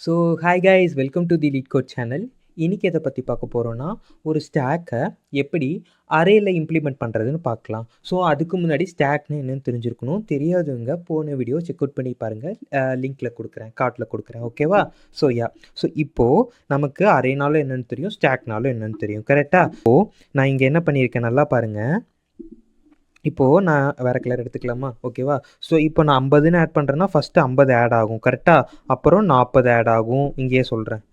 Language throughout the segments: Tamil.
So hi guys, welcome to the LeetCode channel. இன்றைக்கி எதை பற்றி பார்க்க போகிறோன்னா, ஒரு ஸ்டாக்கை எப்படி அரேயில் இம்ப்ளிமெண்ட் பண்ணுறதுன்னு பார்க்கலாம். ஸோ அதுக்கு முன்னாடி ஸ்டாக்னு என்னென்னு தெரிஞ்சிருக்கணும். தெரியாதவங்க போன வீடியோ செக் அவுட் பண்ணி பாருங்கள், லிங்க்கில் கொடுக்குறேன், கார்ட்டில் கொடுக்குறேன், ஓகேவா? ஸோ இப்போது நமக்கு அரேனாலும் என்னென்னு தெரியும், ஸ்டாக்னாலும் என்னென்னு தெரியும், கரெக்டாக? இப்போது நான் இங்கே என்ன பண்ணியிருக்கேன் நல்லா பாருங்கள். இப்போது நான் வேறு கலர் எடுத்துக்கலாமா? ஓகேவா? ஸோ இப்போ நான் 50ன்னு ஆட் பண்ணுறேன்னா ஃபஸ்ட்டு 50 ஆட் ஆகும், கரெக்டாக? அப்புறம் 40 ஆட் ஆகும், இங்கேயே சொல்கிறேன்,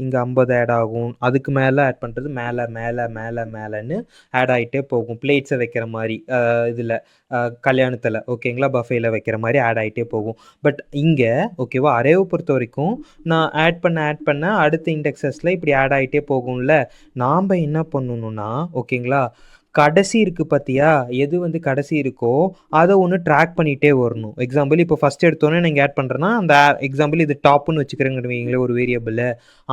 இங்கே 50 ஆட் ஆகும். அதுக்கு மேலே ஆட் பண்ணுறது மேலே மேலே மேலே மேலேன்னு ஆட் ஆகிட்டே போகும். பிளேட்ஸை வைக்கிற மாதிரி இதில் கல்யாணத்தில், ஓகேங்களா, பஃபேயில் வைக்கிற மாதிரி ஆட் ஆகிட்டே போகும். பட் இங்கே ஓகேவா, அரேவை பொறுத்த வரைக்கும் நான் ஆட் பண்ண அடுத்த இண்டெக்ஸஸில் இப்படி ஆட் ஆகிட்டே போகும்ல. நாம் என்ன பண்ணணுன்னா, ஓகேங்களா, கடைசி இருக்குது பார்த்தியா, எது வந்து கடைசி இருக்கோ அதை ஒன்று ட்ராக் பண்ணிகிட்டே வரணும். எக்ஸாம்பிள் இப்போ ஃபஸ்ட் எடுத்தோன்னே நான் இங்கே ஆட் பண்ணுறேன்னா அந்த எக்ஸாம்பிள் இது டாப்புன்னு வச்சுக்கிறேங்கன்னு வைங்களே, ஒரு வேரியபிள்,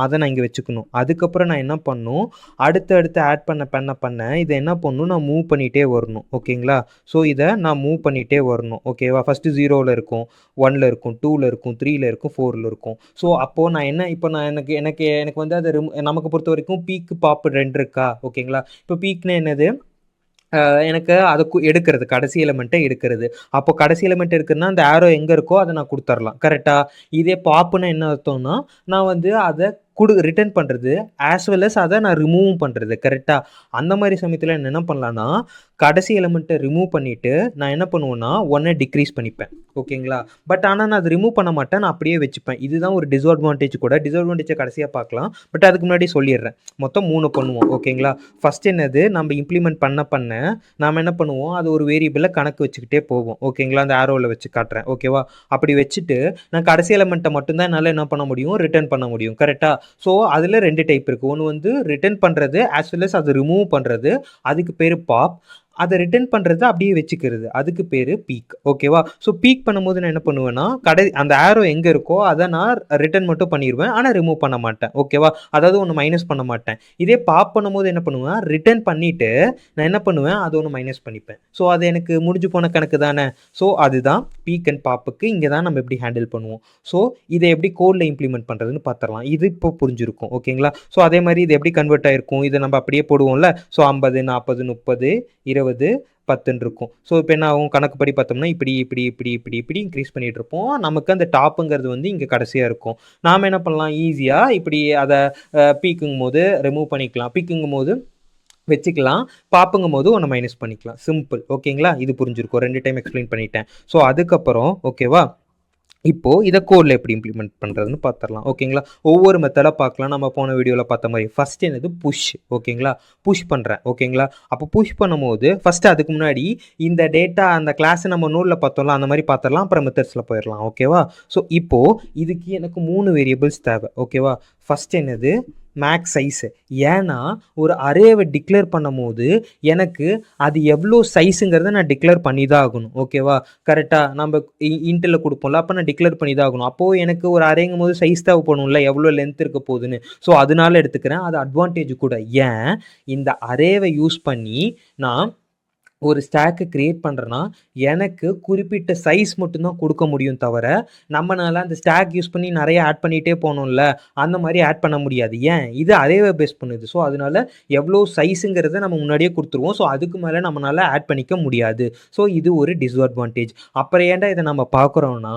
அதை நான் இங்கே வச்சுக்கணும். அதுக்கப்புறம் நான் என்ன பண்ணணும், அடுத்து ஆட் பண்ண இதை என்ன பண்ணணும், நான் மூவ் பண்ணிகிட்டே வரணும், ஓகேங்களா? ஸோ இதை நான் மூவ் பண்ணிகிட்டே வரணும், ஓகேவா? ஃபஸ்ட்டு 0ல் இருக்கும், 1ல் இருக்கும், 2ல் இருக்கும், 3ல் இருக்கும், 4ல் இருக்கும். ஸோ அப்போது நான் என்ன, இப்போ நான் எனக்கு வந்து அது நமக்கு பொறுத்த வரைக்கும் பீக்கு பாப்பு 2 இருக்கா, ஓகேங்களா? இப்போ பீக்னு என்னது, எனக்கு அதை எடுக்கிறது, கடைசி எலிமெண்ட்டை எடுக்கிறது. அப்போ கடைசி எலிமெண்ட் எடுக்கிறதுனா அந்த ஆரோ எங்கே இருக்கோ அதை நான் கொடுத்துர்லாம், கரெக்டாக? இதே பாப்புன்னு என்ன அர்த்தம்னா, நான் வந்து அதை ரிட்டர்ன் பண்ணுறது ஆஸ் வெல் அஸ் அதை நான் ரிமூவும் பண்ணுறது, கரெக்டாக? அந்த மாதிரி சமயத்தில் என்ன பண்ணலான்னா, கடைசி எலிமெண்ட்டை ரிமூவ் பண்ணிவிட்டு நான் என்ன பண்ணுவேன்னா 1 டிக்ரீஸ் பண்ணிப்பேன், ஓகேங்களா? பட் ஆனால் நான் அதை ரிமூவ் பண்ண மாட்டேன், நான் அப்படியே வச்சுப்பேன். இதுதான் ஒரு டிஸ்அட்வான்டேஜ் கூட. டிஸ்அட்வான்டேஜை கடைசியாக பார்க்கலாம், பட் அதுக்கு முன்னாடி சொல்லிடுறேன். மொத்தம் 3 பண்ணுவோம், ஓகேங்களா? ஃபஸ்ட் என்னது, நம்ம இம்ப்ளிமெண்ட் பண்ண நாம் என்ன பண்ணுவோம், அது ஒரு வேரியபிளில் கணக்கு வச்சுக்கிட்டே போவோம், ஓகேங்களா? அந்த ஆரோவில் வச்சு காட்டுறேன், ஓகேவா? அப்படி வச்சுட்டு நான் கடைசி எலிமெண்ட்டை மட்டும்தான் என்னால் என்ன பண்ண முடியும், ரிட்டர்ன் பண்ண முடியும், கரெக்டாக? ஸோ அதில் 2 டைப் இருக்குது. ஒன்று வந்து ரிட்டர்ன் பண்ணுறது ஆஸ் வெல் அஸ் அதை ரிமூவ் பண்ணுறது, அதுக்கு பேர் பாப். அதை ரிட்டர்ன் பண்ணுறது அப்படியே வச்சுக்கிறது, அதுக்கு பேர் பீக், ஓகேவா? ஸோ பீக் பண்ணும்போது நான் என்ன பண்ணுவேன்னா, அந்த ஆரோ எங்கே இருக்கோ அதை நான் ரிட்டர்ன் மட்டும் பண்ணிடுவேன், ஆனால் ரிமூவ் பண்ண மாட்டேன், ஓகேவா? அதாவது ஒன்று மைனஸ் பண்ண மாட்டேன். இதே பாப் பண்ணும்போது என்ன பண்ணுவேன், ரிட்டர்ன் பண்ணிவிட்டு நான் என்ன பண்ணுவேன், அது ஒன்று மைனஸ் பண்ணிப்பேன். ஸோ அது எனக்கு முடிஞ்சு போன கணக்கு தானே. ஸோ அதுதான் பீக் அண்ட் பாப்புக்கு இங்கே தான் நம்ம எப்படி ஹேண்டில் பண்ணுவோம். ஸோ இதை எப்படி கோடில் இம்ப்ளிமெண்ட் பண்ணுறதுன்னு பார்த்துடலாம். இது இப்போ புரிஞ்சிருக்கும், ஓகேங்களா? ஸோ அதே மாதிரி இது எப்படி கன்வெர்ட் ஆகிருக்கும், இதை நம்ம அப்படியே போடுவோம்ல. ஸோ 50, 40, 30, 20, 10 இருக்கும். ஸோ இப்போ என்ன ஆகும், கணக்கு படி பார்த்தோம்னா இப்படி இன்க்ரீஸ் பண்ணிகிட்டு இருப்போம். நமக்கு அந்த டாப்புங்கிறது வந்து இங்கே கடைசியாக இருக்கும். நாம் என்ன பண்ணலாம், ஈஸியாக இப்படி அதை பீக்குங்கும் போது ரிமூவ் பண்ணிக்கலாம், பீக்குங்கும் போது வச்சுக்கலாம், பாப்புங்கும் போது ஒன்று மைனஸ் பண்ணிக்கலாம். சிம்பிள், ஓகேங்களா? இது புரிஞ்சிருக்கும், 2 டைம் எக்ஸ்பிளைன் பண்ணிட்டேன். ஸோ அதுக்கப்புறம் ஓகேவா, இப்போது இதை கோடில் எப்படி இம்ப்ளிமெண்ட் பண்ணுறதுன்னு பார்த்துடலாம், ஓகேங்களா? ஒவ்வொரு மெத்தடாக பார்க்கலாம். நம்ம போன வீடியோவில் பார்த்த மாதிரி ஃபஸ்ட் என்னது புஷ், ஓகேங்களா? புஷ் பண்ணுறேன், ஓகேங்களா? அப்போ புஷ் பண்ணும்போது ஃபஸ்ட்டு அதுக்கு முன்னாடி இந்த டேட்டா அந்த கிளாஸை நம்ம நோடில் பார்த்தோம்ல, அந்த மாதிரி பார்த்துடலாம், அப்புறம் மெத்தட்ஸில் போயிடலாம், ஓகேவா? ஸோ இப்போது இதுக்கு எனக்கு 3 வேரியபிள்ஸ் தேவை, ஓகேவா? ஃபஸ்ட் என்னது, மேக்ஸ் சைஸு. ஏன்னா ஒரு அரேவை டிக்ளேர் பண்ணும் போது எனக்கு அது எவ்வளோ சைஸுங்கிறத நான் டிக்ளேர் பண்ணி தான் ஆகணும், ஓகேவா? கரெக்டாக நம்ம இன்ட்டில் கொடுப்போம்ல, அப்போ நான் டிக்ளேர் பண்ணி தான் ஆகணும். அப்போது எனக்கு ஒரு அரேங்கும் போது சைஸ் தேவைப்படும்ல, எவ்வளோ லென்த் இருக்க போகுதுன்னு. ஸோ அதனால எடுத்துக்கிறேன், அது அட்வான்டேஜ் கூட. ஏன் இந்த அரேவை யூஸ் பண்ணி நான் ஒரு ஸ்டாக்கை க்ரியேட் பண்ணுறேன்னா எனக்கு குறிப்பிட்ட சைஸ் மட்டும்தான் கொடுக்க முடியும், தவிர நம்மளால் அந்த ஸ்டாக் யூஸ் பண்ணி நிறைய ஆட் பண்ணிகிட்டே போகணும்ல, அந்த மாதிரி ஆட் பண்ண முடியாது. ஏன், இது அரேவை பேஸ் பண்ணுது. ஸோ அதனால எவ்வளோ சைஸுங்கிறத நம்ம முன்னாடியே கொடுத்துருவோம். ஸோ அதுக்கு மேலே நம்மளால் ஆட் பண்ணிக்க முடியாது. ஸோ இது ஒரு டிஸ்அட்வான்டேஜ். அப்புறம் ஏன்டா இதை நம்ம பார்க்குறோன்னா,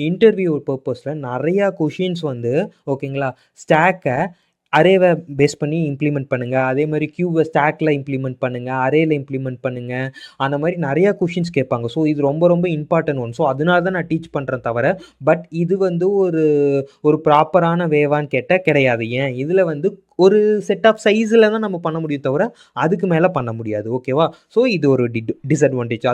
இன்டர்வியூ பர்பஸில் நிறையா கொஷின்ஸ் வந்து, ஓகேங்களா, ஸ்டாக்கை அரேவை பேஸ் பண்ணி இம்ப்ளிமெண்ட் பண்ணுங்கள், அதே மாதிரி கியூவை ஸ்டாக்கில் இம்ப்ளிமெண்ட் பண்ணுங்கள், அரேயில் இம்ப்ளிமெண்ட் பண்ணுங்கள், அந்த மாதிரி நிறையா கொஷின்ஸ் கேட்பாங்க. ஸோ இது ரொம்ப இம்பார்ட்டன்ட் ஒன். ஸோ அதனால தான் நான் டீச் பண்ணுறேன் தவிர, பட் இது வந்து ஒரு ப்ராப்பரான வேவான்னு கேட்டால் கிடையாது. ஏன், இதில் வந்து ஒரு செட் ஆஃப் சைஸில் தான் நம்ம பண்ண முடியும், தவிர அதுக்கு மேலே பண்ண முடியாது, ஓகேவா? ஸோ இது ஒரு டிஸ்அட்வான்டேஜ்.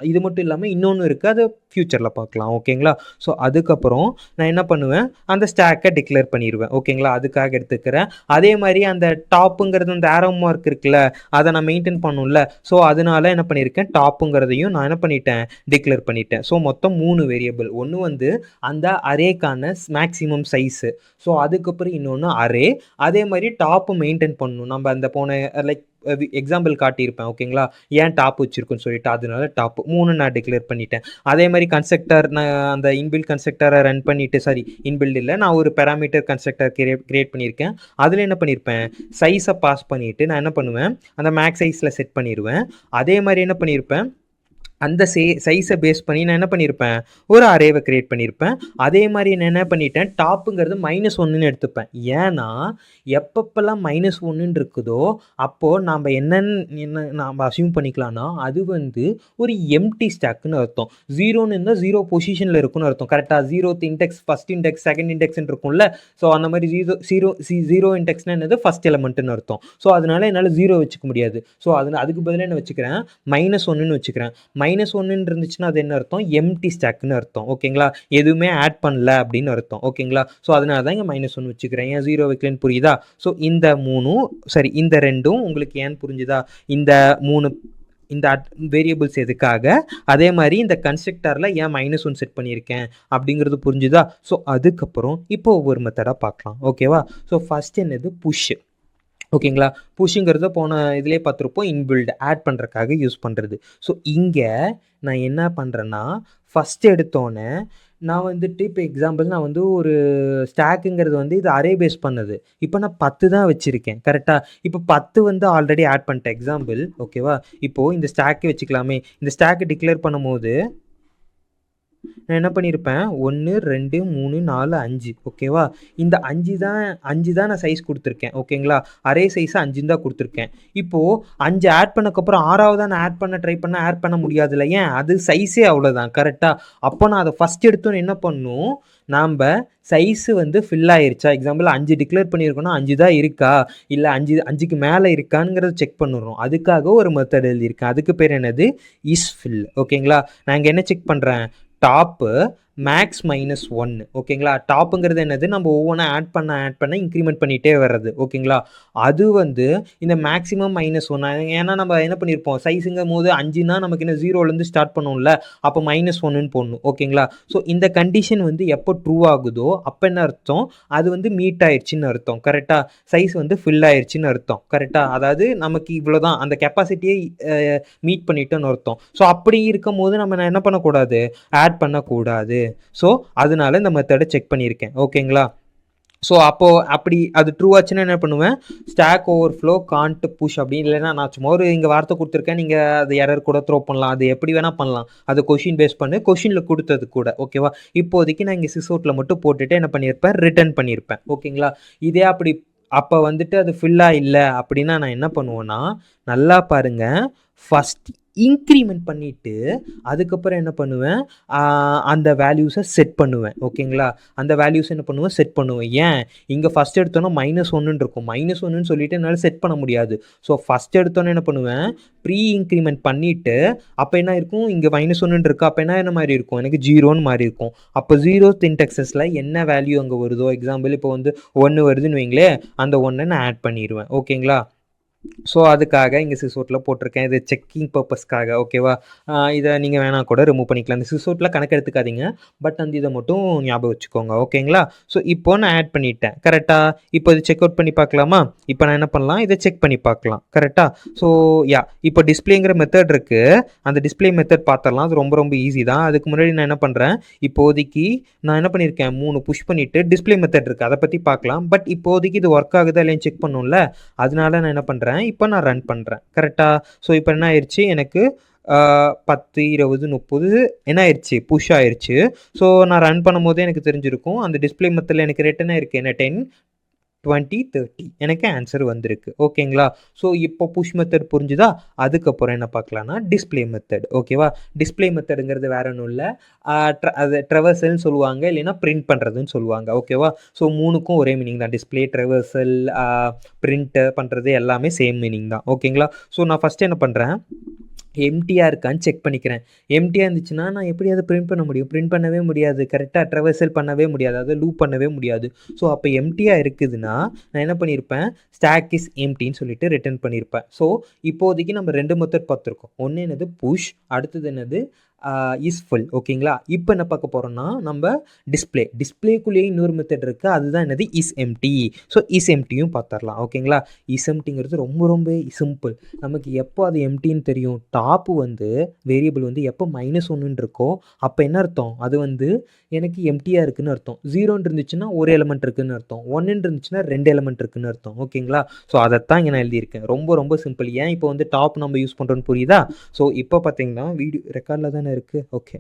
இது மட்டும் இல்லாமல் இன்னொன்று இருக்குது, அதை ஃப்யூச்சரில் பார்க்கலாம், ஓகேங்களா? ஸோ அதுக்கப்புறம் நான் என்ன பண்ணுவேன், அந்த ஸ்டாக்கை டிக்ளேர் பண்ணிடுவேன், ஓகேங்களா? அதுக்காக எடுத்துக்கிறேன். அதே மாதிரி அந்த டாப்புங்கிறது அந்த ஆரோ மார்க் இருக்குல்ல, அதை நான் மெயின்டைன் பண்ணணும்ல. ஸோ அதனால என்ன பண்ணியிருக்கேன், டாப்புங்கிறதையும் நான் என்ன பண்ணிட்டேன், டிக்ளேர் பண்ணிட்டேன். ஸோ மொத்தம் 3 வேரியபிள். ஒன்று வந்து அந்த அரேக்கான மேக்ஸிமம் சைஸு. ஸோ அதுக்கப்புறம் இன்னொன்று அரே. அதே மாதிரி டாப்பு மெயின்டைன் பண்ணணும். நம்ம அந்த போன லைக் எக்ஸாம்பிள் காட்டியிருப்பேன். ஓகேங்களா, ஏன் டாப் வச்சுருக்குன்னு சொல்லிட்டு, அதனால டாப் 3 நான் டிக்ளேர் பண்ணிட்டேன். அதே மாதிரி கன்ஸ்ட்ரக்டர் நான் அந்த இன்பில்ட் கன்ஸ்ட்ரக்டரை ரன் பண்ணிவிட்டு, சாரி இன்பில்ட் இல்லை, நான் ஒரு பேராமீட்டர் கன்ஸ்ட்ரக்டர் கிரியேட் பண்ணியிருக்கேன். அதில் என்ன பண்ணியிருப்பேன், சைஸை பாஸ் பண்ணிவிட்டு நான் என்ன பண்ணுவேன், அந்த மேக்ஸ் சைஸில் செட் பண்ணிடுவேன். அதே மாதிரி என்ன பண்ணியிருப்பேன், அந்த சைஸை பேஸ் பண்ணி நான் என்ன பண்ணியிருப்பேன், ஒரு அரேவை க்ரியேட் பண்ணியிருப்பேன். அதே மாதிரி நான் என்ன பண்ணிட்டேன், டாப்புங்கிறது -1ன்னு எடுத்துப்பேன். ஏன்னா எப்பப்பெல்லாம் -1 இருக்குதோ அப்போது நாம் என்ன நாம் அசியூம் பண்ணிக்கலாம்னா, அது வந்து ஒரு எம்டி ஸ்டாக்குன்னு அர்த்தம். 0ன்னு இருந்தால் 0 பொசிஷனில் இருக்குன்னு அர்த்தம். கரெக்டாக 0th index, first index, second இண்டெக்ஸ்ன்னு இருக்கும்ல. ஸோ அந்த மாதிரி 0 இண்டெக்ஸ்னால் என்னது, ஃபஸ்ட் எலமெண்ட்டுன்னு அர்த்தம். ஸோ அதனால என்னால் 0 வச்சுக்க முடியாது. ஸோ அதுக்கு பதிலாக என்ன வச்சுக்கிறேன், -1ன்னு வச்சுக்கிறேன். -1 இருந்துச்சுன்னா அது என்ன அர்த்தம், எம்டி ஸ்டாக்னு அர்த்தம். ஓகேங்களா, எதுவுமே ஆட் பண்ணல அப்படின்னு அர்த்தம். ஓகேங்களா, ஸோ அதனால தான் இங்கே -1 வச்சுக்கிறேன். ஏன் 0 வைக்கலன்னு புரியுதா? ஸோ இந்த 3 சரி, இந்த 2ம் உங்களுக்கு ஏன்னு புரிஞ்சுதா? இந்த 3 இந்த வேரியபிள்ஸ் எதுக்காக, அதே மாதிரி இந்த கன்ஸ்ட்ரக்டரில் ஏன் -1 செட் பண்ணியிருக்கேன் அப்படிங்கிறது புரிஞ்சுதா? ஸோ அதுக்கப்புறம் இப்போ ஒவ்வொரு மெத்தடாக பார்க்கலாம். ஓகேவா, ஸோ ஃபஸ்ட் என்னது, புஷ். ஓகேங்களா, புஷ்ஷுங்கிறத போன இதிலே பார்த்துருப்போம், இன்பில்ட் ஆட் பண்ணுறதுக்காக யூஸ் பண்ணுறது. ஸோ இங்கே நான் என்ன பண்ணுறேன்னா, ஃபஸ்ட்டு எடுத்தோன்னே நான் வந்துட்டு இப்போ எக்ஸாம்பிள் நான் வந்து ஒரு ஸ்டாக்குங்கிறது வந்து இது அரே பேஸ் பண்ணது. இப்போ நான் 10 தான் வச்சுருக்கேன். கரெக்டாக, இப்போ 10 வந்து ஆல்ரெடி ஆட் பண்ணிட்டேன். எக்ஸாம்பிள் ஓகேவா, இப்போது இந்த ஸ்டாக்கு வச்சுக்கலாமே. இந்த ஸ்டாக்கு டிக்ளேர் பண்ணும்போது நான் என்ன பண்ணியிருப்பேன், 1 2 3 4 5. ஓகேவா, இந்த 5 தான் நான் சைஸ் கொடுத்துருக்கேன். ஓகேங்களா, அரே சைஸ் 5 தான் கொடுத்துருக்கேன். இப்போது 5 ஆட் பண்ணக்கப்புறம் 6வது நான் ஆட் பண்ண முடியாதுல்ல. ஏன், அது சைஸே அவ்வளோதான். கரெக்டாக, அப்போ நான் அதை ஃபஸ்ட் எடுத்தோன்னு என்ன பண்ணணும், நாம் சைஸு வந்து ஃபில் ஆயிருச்சா, எக்ஸாம்பிள் 5 டிக்ளேர் பண்ணியிருக்கோன்னா 5 தான் இருக்கா, இல்லை 5க்கு மேலே இருக்கானுங்கிறத செக் பண்ணிடுறோம். அதுக்காக ஒரு மெத்தட் எழுதியிருக்கேன். அதுக்கு பேர் என்னது, இஸ் ஃபில். ஓகேங்களா, நான் இங்கே என்ன செக் பண்ணுறேன், டாப்பு மேக்ஸ் -1. ஓகேங்களா, டாப்புங்கிறது என்னது, நம்ம ஒவ்வொன்றா ஆட் பண்ண இன்க்ரிமெண்ட் பண்ணிகிட்டே வர்றது. ஓகேங்களா, அது வந்து இந்த மேக்ஸிமம் -1. ஏன்னா நம்ம என்ன பண்ணியிருப்போம், சைஸுங்கும் போது 5னா நமக்கு என்ன 0லேருந்து ஸ்டார்ட் பண்ணுவோம்ல, அப்போ -1ன்னு போடணும். ஓகேங்களா, ஸோ இந்த கண்டிஷன் வந்து எப்போ ட்ரூ ஆகுதோ அப்போ என்ன அர்த்தம், அது வந்து மீட் ஆயிடுச்சுன்னு அர்த்தம். கரெக்டாக, சைஸ் வந்து ஃபில் ஆயிடுச்சுன்னு அர்த்தம். கரெக்டாக, அதாவது நமக்கு இவ்வளோ தான், அந்த கெப்பாசிட்டியை மீட் பண்ணிட்டோன்னு அர்த்தம். ஸோ அப்படி இருக்கும் போது நம்ம என்ன பண்ணக்கூடாது, ஆட் பண்ணக்கூடாது. ஸோ அதனால இந்த மெத்தடை செக் பண்ணியிருக்கேன். ஓகேங்களா, ஸோ அப்போது அப்படி அது ட்ரூ ஆச்சுன்னா என்ன பண்ணுவேன், ஸ்டாக் ஓவர்ஃப்ளோ காண்ட் புஷ் அப்படி இல்லைன்னா, நான் சும்மா ஒரு இங்கே வார்த்தை கொடுத்துருக்கேன், நீங்கள் அது எரர் கூட த்ரோ பண்ணலாம், அது எப்படி வேணால் பண்ணலாம். அது கொஷின் பேஸ் பண்ணு, கொஷினில் கொடுத்தது கூட. ஓகேவா, இப்போதைக்கு நான் இங்கே சிஸ்அவுட்டில் மட்டும் போட்டுட்டு என்ன பண்ணியிருப்பேன், ரிட்டர்ன் பண்ணியிருப்பேன். ஓகேங்களா, இதே அப்போ வந்துட்டு அது ஃபில்லாக இல்லை அப்படின்னா நான் என்ன பண்ணுவேன்னா, நல்லா பாருங்கள், ஃபஸ்ட் இன்க்ரிமெண்ட் பண்ணிவிட்டு அதுக்கப்புறம் என்ன பண்ணுவேன், அந்த வேல்யூஸை செட் பண்ணுவேன். ஓகேங்களா, அந்த வேல்யூஸ் என்ன பண்ணுவேன், செட் பண்ணுவேன். ஏன், இங்கே ஃபஸ்ட் எடுத்தோன்னா -1 இருக்கும். -1ன்னு சொல்லிட்டு என்னால் செட் பண்ண முடியாது. ஸோ ஃபஸ்ட் எடுத்தோன்னே என்ன பண்ணுவேன், ப்ரீ இன்க்ரிமெண்ட் பண்ணிவிட்டு அப்போ என்ன இருக்கும், இங்கே -1 இருக்குது, அப்போ என்ன மாதிரி இருக்கும், எனக்கு 0ன்னு மாதிரி இருக்கும். அப்போ 0th இன்டெக்ஸஸில் என்ன வேல்யூ அங்கே வருதோ, எக்ஸாம்பிள் இப்போ வந்து 1 வருதுன்னு வைங்களே, அந்த 1 நான் ஆட் பண்ணிடுவேன். ஓகேங்களா, ஸோ அதுக்காக இங்கே சிஸ்அவுட்டில் போட்டிருக்கேன். இது செக்கிங் பர்பஸ்க்காக. ஓகேவா, இதை நீங்கள் வேணால் கூட ரிமூவ் பண்ணிக்கலாம். இந்த சிஸ்அவுட்டில் கணக்கு எடுத்துக்காதீங்க, பட் அந்த இதை மட்டும் ஞாபகம் வச்சுக்கோங்க. ஓகேங்களா, ஸோ இப்போ நான் ஆட் பண்ணிட்டேன். கரெக்டாக, இப்போ இது செக் அவுட் பண்ணி பார்க்கலாமா, இப்போ நான் என்ன பண்ணலாம், இதை செக் பண்ணி பார்க்கலாம். கரெக்டாக, ஸோ இப்போ டிஸ்பிளேங்கிற மெத்தட் இருக்குது, அந்த டிஸ்பிளே மெத்தட் பார்த்துடலாம். அது ரொம்ப ஈஸி தான். அதுக்கு முன்னாடி நான் என்ன பண்ணுறேன், இப்போதைக்கு நான் என்ன பண்ணியிருக்கேன், 3 புஷ் பண்ணிவிட்டு டிஸ்பிளே மெத்தட் இருக்குது, அதை பற்றி பார்க்கலாம். பட் இப்போதைக்கு இது ஒர்க் ஆகுதா இல்லைன்னு செக் பண்ணும்ல, அதனால நான் என்ன பண்ணுறேன், இப்போ நான் ரன் பண்ணுறேன். கரெக்டாக, ஸோ இப்போ என்ன ஆயிடுச்சு, எனக்கு 10 20 30 என்ன ஆயிடுச்சு, புஷ் ஆயிடுச்சு. ஸோ நான் ரன் பண்ணும்போதே எனக்கு தெரிஞ்சிருக்கும், அந்த டிஸ்பிளே மெத்தடில் எனக்கு ரிட்டன் ஆயிருக்கு என்ன 10 20 30 எனக்கு ஆன்சர் வந்திருக்கு. ஓகேங்களா, ஸோ இப்போ புஷ் மெத்தட் புரிஞ்சுதா. அதுக்கப்புறம் என்ன பார்க்கலாம்னா, டிஸ்பிளே மெத்தட். ஓகேவா, டிஸ்பிளே மெத்தடுங்கிறது வேற ஒன்றும் இல்லை, அது ட்ரெவர்சல்னு சொல்லுவாங்க, இல்லைன்னா பிரிண்ட் பண்ணுறதுன்னு சொல்லுவாங்க. ஓகேவா, ஸோ 3க்கும் ஒரே மீனிங் தான். டிஸ்பிளே, ட்ரெவர்சல், பிரிண்ட் பண்ணுறது எல்லாமே சேம் மீனிங் தான். ஓகேங்களா, ஸோ நான் ஃபஸ்ட்டு என்ன பண்ணுறேன், எம்டியாக இருக்கான்னு செக் பண்ணிக்கிறேன். எம்டியாக இருந்துச்சுன்னா நான் எப்படி அதை பிரிண்ட் பண்ண முடியும், பிரிண்ட் பண்ணவே முடியாது. கரெக்டாக ட்ரெவர்சல் பண்ணவே முடியாது, அதை லூப் பண்ணவே முடியாது. ஸோ அப்போ எம்டியாக இருக்குதுன்னா நான் என்ன பண்ணியிருப்பேன், ஸ்டாக் இஸ் எம்டின்னு சொல்லிட்டு ரிட்டர்ன் பண்ணியிருப்பேன். ஸோ இப்போதைக்கு நம்ம 2 மெத்தட் பார்த்துருக்கோம். ஒன்று என்னது புஷ், அடுத்தது என்னது இஸ் ஃபுல். ஓகேங்களா? இப்போ என்ன பார்க்க போகிறோம்னா நம்ம டிஸ்பிளேக்குள்ளேயே இன்னொரு மெத்தட் இருக்குது. அதுதான் என்னது இஸ் எம்டி. ஸோ இஸ் எம்டியும் பார்த்துடலாம். ஓகேங்களா? இஸ் எம்டிங்கிறது ரொம்ப ரொம்ப சிம்பிள். நமக்கு எப்போ அது எம்டின்னு தெரியும், டாப்பு வந்து வேரியபிள் வந்து எப்போ -1 இருக்கோ அப்போ என்ன அர்த்தம், அது வந்து எனக்கு எம்டியாக இருக்குன்னு அர்த்தம். 0 இருந்துச்சுன்னா ஒரு எலமெண்ட் இருக்குன்னு அர்த்தம், 1 இருந்துச்சுன்னா 2 எலமெண்ட் இருக்குன்னு அர்த்தம். ஓகேங்களா? ஸோ அதைத்தான் இங்கே நான் எழுதியிருக்கேன். ரொம்ப ரொம்ப சிம்பிள். ஏன் இப்போ வந்து டாப் நம்ம யூஸ் பண்ணுறோன்னு புரியுதா? ஸோ இப்போ பார்த்தீங்கன்னா வீடியோ ரெக்கார்டில் தானே இருக்குது. ஓகே,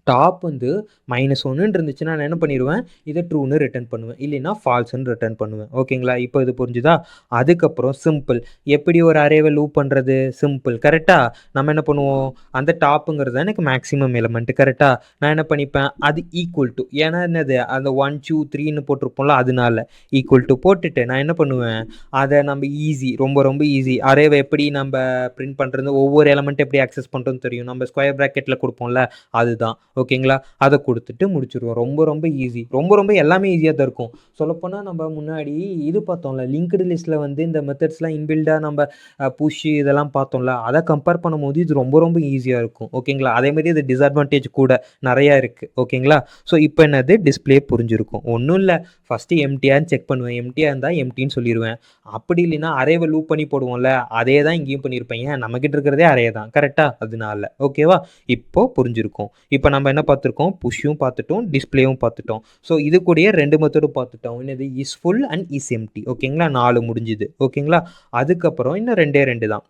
டாப் வந்து -1 இருந்துச்சுன்னா நான் என்ன பண்ணிடுவேன், இதை ட்ரூன்னு ரிட்டர்ன் பண்ணுவேன், இல்லைன்னா ஃபால்ஸ்ன்னு ரிட்டர்ன் பண்ணுவேன். ஓகேங்களா? இப்போ இது புரிஞ்சுதா? அதுக்கப்புறம் சிம்பிள். எப்படி ஒரு அரேவை லூப் பண்ணுறது? சிம்பிள். கரெக்டாக நம்ம என்ன பண்ணுவோம், அந்த டாப்புங்கிறது எனக்கு மேக்ஸிமம் எலிமெண்ட். கரெக்டாக நான் என்ன பண்ணிப்பேன், அது ஈக்குவல் டு, ஏன்னா என்னது அந்த 1 2 3ன்னு போட்டிருப்போம்ல, அதனால ஈக்குவல் டு போட்டுட்டு நான் என்ன பண்ணுவேன், அதை நம்ம ஈஸி, ரொம்ப ரொம்ப ஈஸி. அரேவை எப்படி நம்ம பிரிண்ட் பண்ணுறது, ஒவ்வொரு எலிமெண்ட் எப்படி ஆக்சஸ் பண்ணுறோன்னு தெரியும், நம்ம ஸ்கொயர் ப்ராக்கெட்டில் கொடுப்போம்ல, அதுதான். ஓகேங்களா? அதை கொடுத்துட்டு முடிச்சுடுவோம். ரொம்ப ரொம்ப ஈஸி. ரொம்ப எல்லாமே ஈஸியாக தான் இருக்கும். சொல்லப்போனால் நம்ம முன்னாடி இது பார்த்தோம்ல, லிங்க்டு லிஸ்ட்டில் வந்து இந்த மெத்தட்ஸ்லாம் இன்பில்டாக நம்ம புஷ் இதெல்லாம் பார்த்தோம்ல, அதை கம்பேர் பண்ணும்போது இது ரொம்ப ஈஸியாக இருக்கும். ஓகேங்களா? அதேமாதிரி இது டிஸ்அட்வான்டேஜ் கூட நிறையா இருக்குது. ஓகேங்களா? ஸோ இப்போ என்னது டிஸ்பிளே புரிஞ்சிருக்கும். ஒன்றும் இல்லை, ஃபஸ்ட்டு எம்டியான்னு செக் பண்ணுவேன். எம்டியாக இருந்தால் எம்டின்னு சொல்லிடுவேன். அப்படி இல்லைன்னா அரேவை லூப் பண்ணி போடுவோம்ல, அதே தான் இங்கேயும் பண்ணியிருப்பேன். ஏன், நம்மக்கிட்ட இருக்கிறதே அரே தான். கரெக்டாக? அதனால ஓகேவா? இப்போ புரிஞ்சிருக்கும். இப்போ நம்ம என்ன பார்த்துருக்கோம், புஷ்ஷும் பார்த்துட்டோம், டிஸ்பிளேவும் பார்த்துட்டோம். ஸோ இது கூடயே 2 மெத்தடும் பார்த்துட்டோம். என்னது, is full and is empty. ஓகேங்களா? 4 முடிஞ்சுது. ஓகேங்களா? அதுக்கப்புறம் இன்னும் 2 தான்.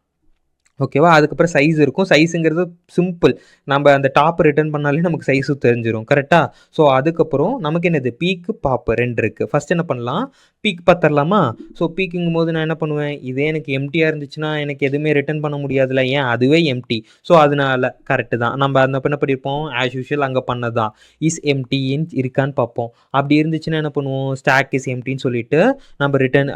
ஓகேவா? அதுக்கப்புறம் சைஸ் இருக்கும். சைஸுங்கிறது சிம்பிள். நம்ம அந்த டாப் ரிட்டர்ன் பண்ணாலே நமக்கு சைஸும் தெரிஞ்சிடும். கரெக்டாக? ஸோ அதுக்கப்புறம் நமக்கு என்னது, பீக்கு பாப்பு 2 இருக்குது. ஃபஸ்ட் என்ன பண்ணலாம், பீக் பார்த்துடலாமா? ஸோ பீக்குங்கும் போது நான் என்ன பண்ணுவேன், இதே எனக்கு எம்டியாக இருந்துச்சுன்னா எனக்கு எதுவுமே ரிட்டர்ன் பண்ண முடியாதுல்ல. ஏன், அதுவே எம்டி. ஸோ அதனால கரெக்டு தான். நம்ம அந்த என்ன பண்ணியிருப்போம், ஆஸ் யூஷுவல் அங்கே பண்ணதான் இஸ் எம்டின்னு இருக்கான்னு பார்ப்போம். அப்படி இருந்துச்சுன்னா என்ன பண்ணுவோம், ஸ்டாக் இஸ் எம்டின்னு சொல்லிட்டு நம்ம ரிட்டர்ன்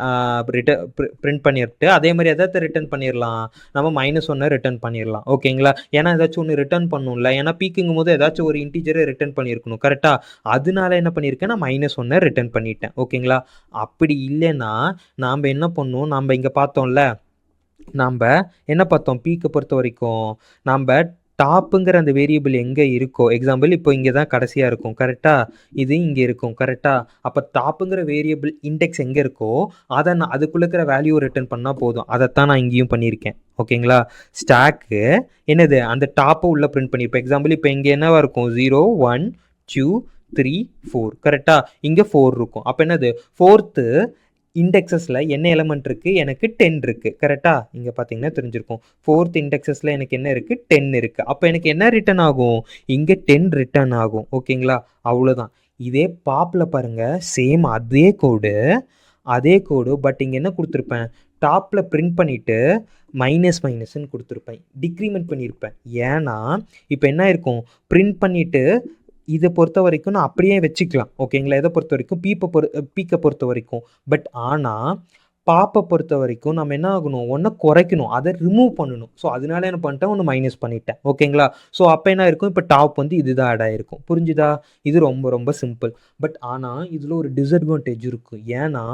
பிரிண்ட் பண்ணிட்டு அதே மாதிரி எதாவது ரிட்டர்ன் பண்ணிடலாம். நம்ம -1 ரிட்டர்ன் பண்ணிடலாம். ஓகேங்களா? ஏன்னா ஏதாச்சும் ஒன்று ரிட்டர்ன் பண்ணணும்ல. ஏன்னா பீக்குங்கும் போது ஏதாச்சும் ஒரு இன்டீஜரை ரிட்டர்ன் பண்ணியிருக்கணும். கரெக்டாக? அதனால என்ன பண்ணியிருக்கேன், நான் -1 ரிட்டர்ன் பண்ணிட்டேன். ஓகேங்களா? அப்படி இல்லைன்னா நாம் என்ன பண்ணணும், நம்ம இங்கே பார்த்தோம்ல, நாம் என்ன பார்த்தோம், பீக்கை பொறுத்த வரைக்கும் நம்ம டாப்புங்கிற அந்த வேரியபிள் எங்கே இருக்கோ, எக்ஸாம்பிள் இப்போ இங்கே தான் கடைசியாக இருக்கும். கரெக்டாக? இது இங்கே இருக்கும். கரெக்டாக? அப்போ டாப்புங்கிற வேரியபிள் இண்டெக்ஸ் எங்கே இருக்கோ அதை நான் அதுக்குள்ளே இருக்கிற வேல்யூ ரிட்டர்ன் பண்ணால் போதும். அதைத்தான் நான் இங்கேயும் பண்ணியிருக்கேன். ஓகேங்களா? ஸ்டாக்கு என்னது, அந்த டாப்பை உள்ளே பிரிண்ட் பண்ணியிருப்பேன். எக்ஸாம்பிள் இப்போ இங்கே என்னவா இருக்கும், 0 1 2 3 4. கரெக்டாக? இங்கே 4 இருக்கும். அப்போ என்னது, 4th இண்டெக்ஸஸில் என்ன எலமெண்ட் இருக்குது, எனக்கு 10 இருக்குது. கரெக்டாக? இங்கே பார்த்தீங்கன்னா தெரிஞ்சிருக்கும். 4th இண்டெக்ஸஸில் எனக்கு என்ன இருக்குது, 10 இருக்குது. அப்போ எனக்கு என்ன ரிட்டர்ன் ஆகும், இங்கே 10 ரிட்டர்ன் ஆகும். ஓகேங்களா? அவ்வளோதான். இதே பாப்பில் பாருங்கள், சேம் அதே கோடு பட் இங்கே என்ன கொடுத்துருப்பேன், டாப்பில் பிரிண்ட் பண்ணிவிட்டு மைனஸ்ன்னு கொடுத்துருப்பேன், டிக்ரிமெண்ட் பண்ணியிருப்பேன். ஏன்னா இப்போ என்ன இருக்கும், பிரிண்ட் பண்ணிவிட்டு இதை பொறுத்த வரைக்கும் நான் அப்படியே வச்சுக்கலாம். ஓகேங்களா? இதை பொறுத்த வரைக்கும் பீக்கை பொறுத்த வரைக்கும். பட் ஆனால் பாப்பை பொறுத்த வரைக்கும் நம்ம என்ன ஆகணும், ஒன்றை குறைக்கணும், அதை ரிமூவ் பண்ணணும். ஸோ அதனால என்ன பண்ணிட்டேன், ஒன்று மைனஸ் பண்ணிட்டேன். ஓகேங்களா? ஸோ அப்போ என்ன இருக்கும், இப்போ டாப் வந்து இதுதான் ஆட் ஆகிருக்கும். புரிஞ்சுதா? இது ரொம்ப சிம்பிள். பட் ஆனால் இதில் ஒரு டிஸ்அட்வான்டேஜ் இருக்குது. ஏன்னா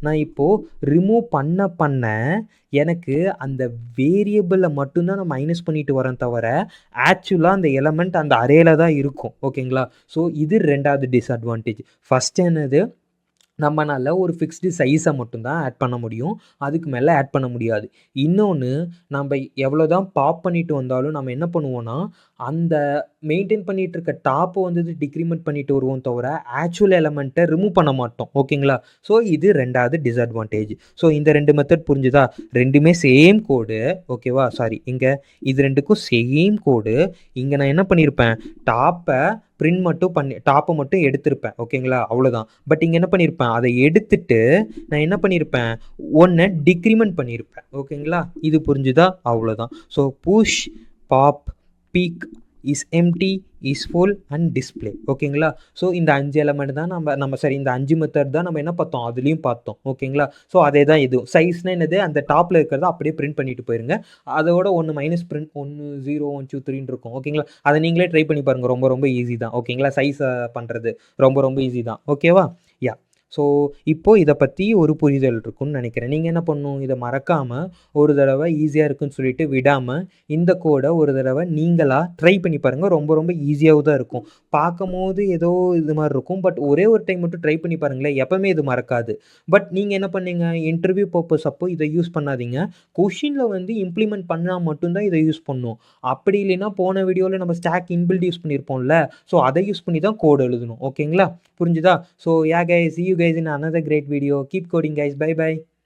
நான் இப்போது ரிமூவ் பண்ண எனக்கு அந்த வேரியபிளை மட்டும்தான் நான் மைனஸ் பண்ணிட்டு வரேன் தவிர ஆக்சுவலாக அந்த எலமெண்ட் அந்த அரேல தான் இருக்கும். ஓகேங்களா? ஸோ இது 2வது டிஸ்அட்வான்டேஜ். ஃபஸ்ட் என்னது, நம்மளால் ஒரு ஃபிக்ஸ்டு சைஸை மட்டும்தான் ஆட் பண்ண முடியும், அதுக்கு மேலே ஆட் பண்ண முடியாது. இன்னொன்று, நம்ம எவ்வளோ தான் பாப் பண்ணிட்டு வந்தாலும் நம்ம என்ன பண்ணுவோன்னா, அந்த மெயின்டைன் பண்ணிகிட்டு இருக்க டாப்பை வந்து டிக்ரிமெண்ட் பண்ணிட்டு வருவோம் தவிர ஆக்சுவல் எலமெண்ட்டை ரிமூவ் பண்ண மாட்டோம். ஓகேங்களா? ஸோ இது 2வது டிஸ்அட்வான்டேஜ். ஸோ இந்த 2 மெத்தட் புரிஞ்சுதா? ரெண்டுமே சேம் கோடு. ஓகேவா? சாரி, இங்கே இது 2க்கும் சேம் கோடு. இங்கே நான் என்ன பண்ணியிருப்பேன், டாப்பை மட்டும் எடுத்திருப்பேன். ஓகேங்களா? அவ்வளோதான். பட் இங்கே என்ன பண்ணியிருப்பேன், அதை எடுத்துட்டு நான் என்ன பண்ணியிருப்பேன், ஒன்றை டிக்ரிமெண்ட் பண்ணியிருப்பேன். ஓகேங்களா? இது புரிஞ்சுதா? அவ்வளோதான். So push, pop, peek, is empty, is full and display. ஓகேங்களா? ஸோ இந்த 5 எலமெண்ட் தான் இந்த 5 மெத்தட் தான் நம்ம என்ன பார்த்தோம், அதுலேயும் பார்த்தோம். ஓகேங்களா? ஸோ அதே தான் இது. சைஸ்னால் என்னது, அந்த டாப்பில் இருக்கிறத அப்படியே பிரிண்ட் பண்ணிட்டு போயிருங்க. அதோட ஒன்று மைனஸ் பிரிண்ட், 1 0 1 2 3 இருக்கும். ஓகேங்களா? அதை நீங்களே ட்ரை பண்ணி பாருங்கள். ரொம்ப ஈஸி தான். ஓகேங்களா? சைஸை பண்ணுறது ரொம்ப ஈஸி தான். ஓகேவா? யா, ஸோ இப்போது இதை பற்றி ஒரு புரிதல் இருக்குன்னு நினைக்கிறேன். நீங்கள் என்ன பண்ணணும், இதை மறக்காமல் ஒரு தடவை ஈஸியாக இருக்குன்னு சொல்லிட்டு விடாமல் இந்த கோடை ஒரு தடவை நீங்களாக ட்ரை பண்ணி பாருங்கள். ரொம்ப ரொம்ப ஈஸியாகவும் தான் இருக்கும். பார்க்கும்போது ஏதோ இது மாதிரி இருக்கும், பட் ஒரே ஒரு டைம் மட்டும் ட்ரை பண்ணி பாருங்களேன், எப்பவுமே இது மறக்காது. பட் நீங்கள் என்ன பண்ணீங்க, இன்டர்வியூ பர்பஸ் அப்போ இதை யூஸ் பண்ணாதீங்க. கொஷினில் வந்து இம்ப்ளிமெண்ட் பண்ணால் மட்டும்தான் இதை யூஸ் பண்ணணும். அப்படி இல்லைன்னா போன வீடியோவில் நம்ம ஸ்டாக் இன்பில்ட் யூஸ் பண்ணியிருப்போம்ல, ஸோ அதை யூஸ் பண்ணி தான் கோட் எழுதணும். ஓகேங்களா, புரிஞ்சுதா? So yeah guys, see you guys in another great video. Keep coding guys. Bye bye.